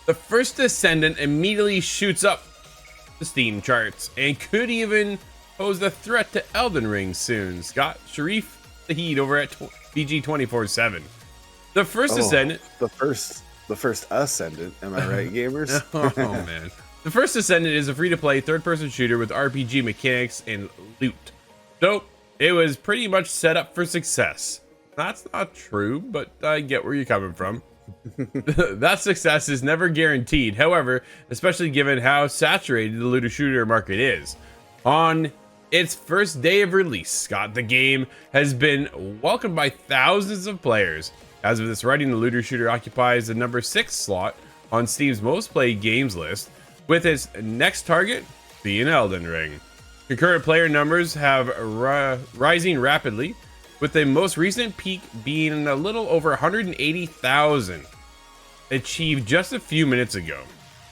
The First Descendant immediately shoots up the Steam charts and could even pose a threat to Elden Ring soon. Scott Sharif the Heat over at BG 24/7. The First Descendant. The first Ascendant. Am I right, gamers? Oh man. The First Descendant is a free-to-play third-person shooter with RPG mechanics and loot. So it was pretty much set up for success. That's not true, but I get where you're coming from. That success is never guaranteed, however, especially given how saturated the looter shooter market is. On its first day of release, Scott, the game has been welcomed by thousands of players. As of this writing, the looter shooter occupies the number 6 slot on Steam's most played games list, with its next target being Elden Ring. Concurrent player numbers have rising rapidly, with the most recent peak being a little over 180,000 achieved just a few minutes ago.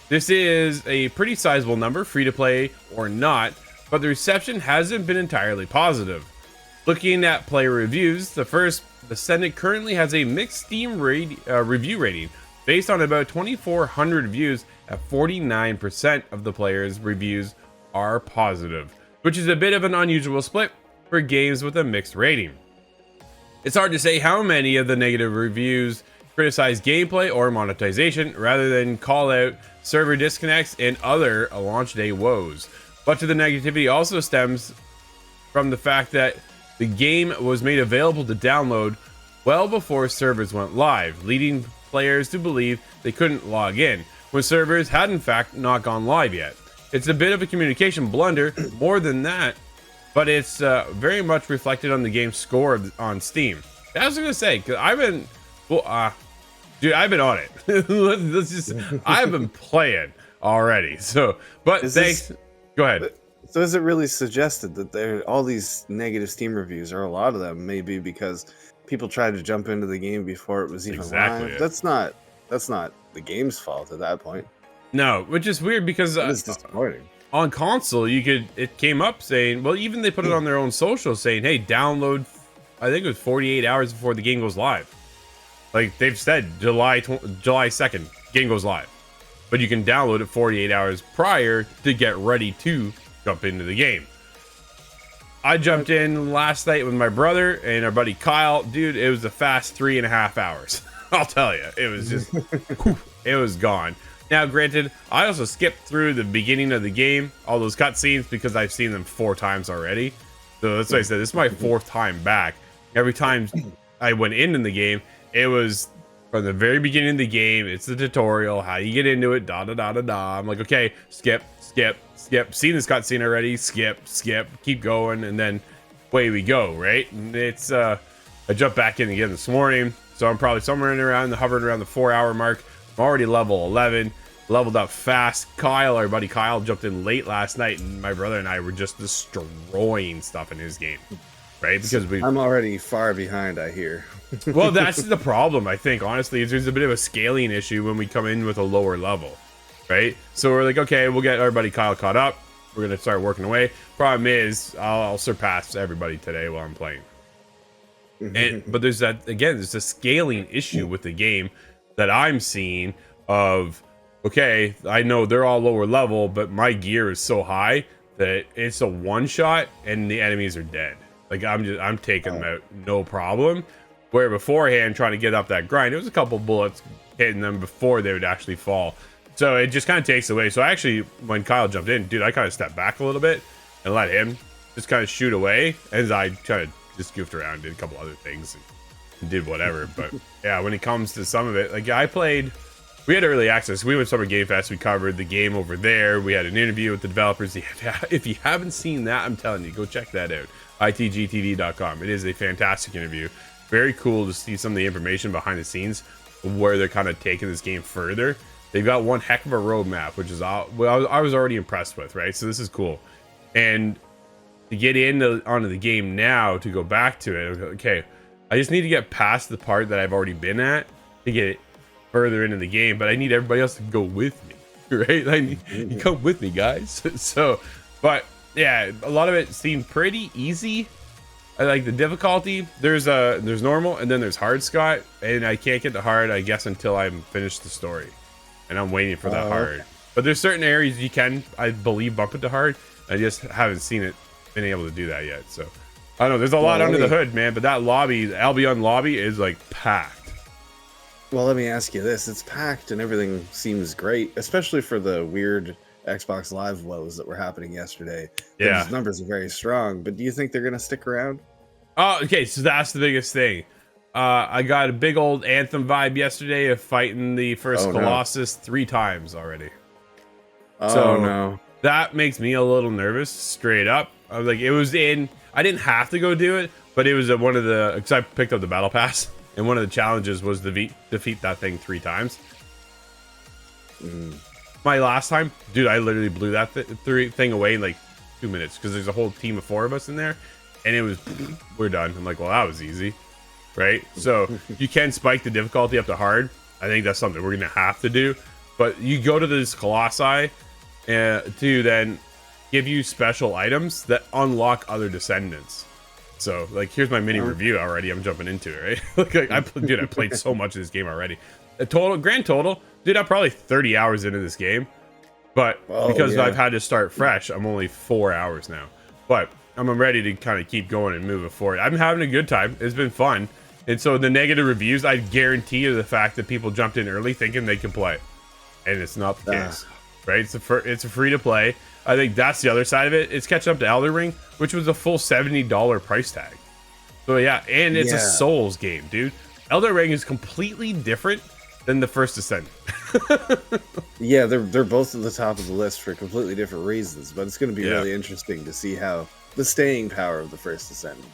This is a pretty sizable number, free to play or not, but the reception hasn't been entirely positive. Looking at player reviews, the First Descendant currently has a mixed Steam review rating based on about 2,400 reviews. At 49% of the players' reviews are positive, which is a bit of an unusual split for games with a mixed rating. It's hard to say how many of the negative reviews criticize gameplay or monetization rather than call out server disconnects and other launch day woes. Much of the negativity also stems from the fact that the game was made available to download well before servers went live, leading players to believe they couldn't log in when servers had in fact not gone live yet. It's a bit of a communication blunder, more than that, but it's very much reflected on the game's score on Steam. I was gonna say, cause I've been, dude, I've been on it. I've been playing already. So, but go ahead. So is it really suggested that there all these negative Steam reviews, or a lot of them, maybe because people tried to jump into the game before it was even live? That's not the game's fault at that point. No, which is weird because it's disappointing. On console, it came up saying, well, even they put it on their own social saying, hey, download, I think it was 48 hours before the game goes live. Like they've said, July 2nd, game goes live. But you can download it 48 hours prior to get ready to jump into the game. I jumped in last night with my brother and our buddy Kyle. Dude, it was a fast 3.5 hours. I'll tell you, it was just, it was gone. Now, granted, I also skipped through the beginning of the game, all those cutscenes, because I've seen them 4 times already. So that's why I said this is my 4th time back. Every time I went in the game, it was from the very beginning of the game. It's the tutorial, how you get into it, da da da da da. I'm like, okay, skip, skip, skip. Seen this cutscene already, skip, skip, keep going, and then away we go, right? And it's I jumped back in again this morning, so I'm probably somewhere hovering around the 4-hour mark. I'm already level 11. Leveled up fast. Kyle, our buddy Kyle, jumped in late last night, and my brother and I were just destroying stuff in his game, right? Because I'm already far behind, I hear. Well, that's the problem, I think, honestly, is there's a bit of a scaling issue when we come in with a lower level, right? So we're like, okay, we'll get our buddy Kyle caught up. We're gonna start working away. Problem is, I'll surpass everybody today while I'm playing. But there's a scaling issue with the game that I'm seeing of, okay, I know they're all lower level, but my gear is so high that it's a one shot and the enemies are dead. Like I'm taking them out no problem. Where beforehand, trying to get up that grind, it was a couple bullets hitting them before they would actually fall. So it just kind of takes away. So actually, when Kyle jumped in, dude, I kind of stepped back a little bit and let him just kind of shoot away as I kind of just goofed around, did a couple other things and did whatever. But yeah, when it comes to some of it, like we had early access. We went Summer Game Fest. We covered the game over there. We had an interview with the developers. If you haven't seen that, I'm telling you, go check that out. ITGTV.com. It is a fantastic interview. Very cool to see some of the information behind the scenes where they're kind of taking this game further. They've got one heck of a roadmap, which is I was already impressed with, right? So this is cool. And to get onto the game now, to go back to it, okay, I just need to get past the part that I've already been at to get it further into the game, but I need everybody else to go with me, right? You come with me, guys. So, but yeah, a lot of it seemed pretty easy. I like the difficulty. There's normal and then there's hard, Scott, and I can't get to hard, I guess, until I'm finished the story. and I'm waiting for that hard. Okay. But there's certain areas you can, I believe, bump it to hard. I just haven't been able to do that yet. So I don't know. There's a lot under the hood, man. But that lobby, the Albion lobby, is like packed. Well, let me ask you this: it's packed and everything seems great, especially for the weird Xbox Live woes that were happening yesterday. Yeah, those numbers are very strong. But do you think they're gonna stick around? Oh, okay. So that's the biggest thing. I got a big old Anthem vibe yesterday of fighting the first Colossus 3 times already. Oh no. That makes me a little nervous, straight up. I was like, I didn't have to go do it, but it was one of the, because I picked up the battle pass, and one of the challenges was defeat that thing 3 times. My last time, dude, I literally blew that thing away in like 2 minutes, because there's a whole team of 4 of us in there, and it was, we're done. I'm like, well, that was easy, right? So you can spike the difficulty up to hard. I think that's something we're gonna have to do. But you go to this Colossi to then give you special items that unlock other Descendants. So, like, here's my mini review already. I'm jumping into it, right? Like, I played so much of this game already. Grand total, dude, I'm probably 30 hours into this game. But because I've had to start fresh, I'm only 4 hours now. But I'm ready to kind of keep going and moving forward. I'm having a good time. It's been fun. And so the negative reviews, I guarantee you the fact that people jumped in early thinking they can play. And it's not the case, right? It's a free to play. I think that's the other side of it. It's catching up to Elden Ring, which was a full $70 price tag. So yeah, and it's a Souls game, dude. Elden Ring is completely different than the First Descendant. Yeah, they're both at the top of the list for completely different reasons, but it's going to be really interesting to see how the staying power of the First Descendant.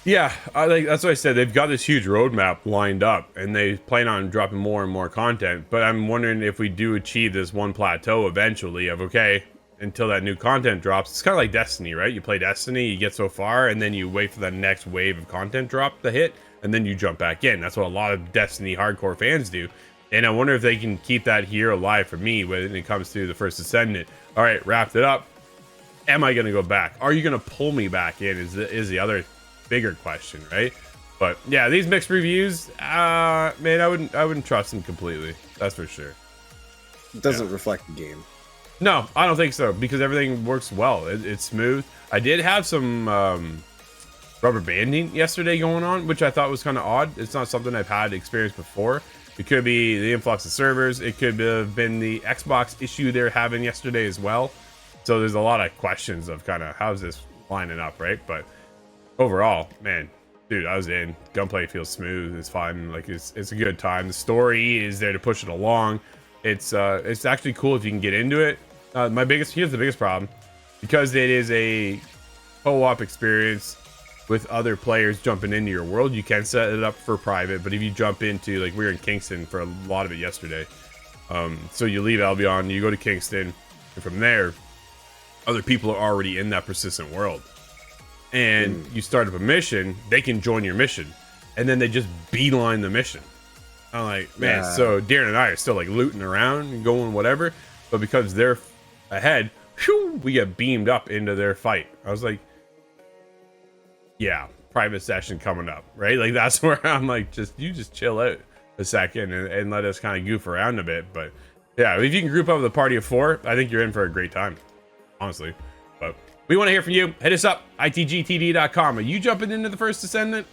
Yeah, that's what I said. They've got this huge roadmap lined up, and they plan on dropping more and more content. But I'm wondering if we do achieve this one plateau eventually of, okay, until that new content drops. It's kind of like Destiny, right? You play Destiny, you get so far, and then you wait for that next wave of content drop to hit, and then you jump back in. That's what a lot of Destiny hardcore fans do. And I wonder if they can keep that here alive for me when it comes to the First Descendant. All right, wrapped it up. Am I going to go back? Are you going to pull me back in is the other bigger question, right? But yeah, these mixed reviews, man, I wouldn't trust them completely. That's for sure. It doesn't reflect the game. No, I don't think so, because everything works well. It's smooth. I did have some rubber banding yesterday going on, which I thought was kind of odd. It's not something I've had experience before. It could be the influx of servers. It could have been the Xbox issue they're having yesterday as well. So there's a lot of questions of kind of how's this lining up, right? But overall, man, dude, I was in. Gunplay feels smooth. It's fun. Like it's a good time. The story is there to push it along. It's actually cool if you can get into it. Here's the biggest problem, because it is a co-op experience with other players jumping into your world. You can set it up for private, but if you jump into, like, we were in Kingston for a lot of it yesterday. So you leave Albion, you go to Kingston, and from there, other people are already in that persistent world. And you start up a mission, they can join your mission, and then they just beeline the mission. I'm like, man, so Darren and I are still like looting around and going whatever, but because they're ahead, whew, we get beamed up into their fight. I was like, yeah, private session coming up, right? Like, that's where I'm like, just chill out a second and let us kind of goof around a bit. But yeah, if you can group up with a party of 4, I think you're in for a great time, honestly. But we want to hear from you. Hit us up, itgtd.com. Are you jumping into the First Descendant?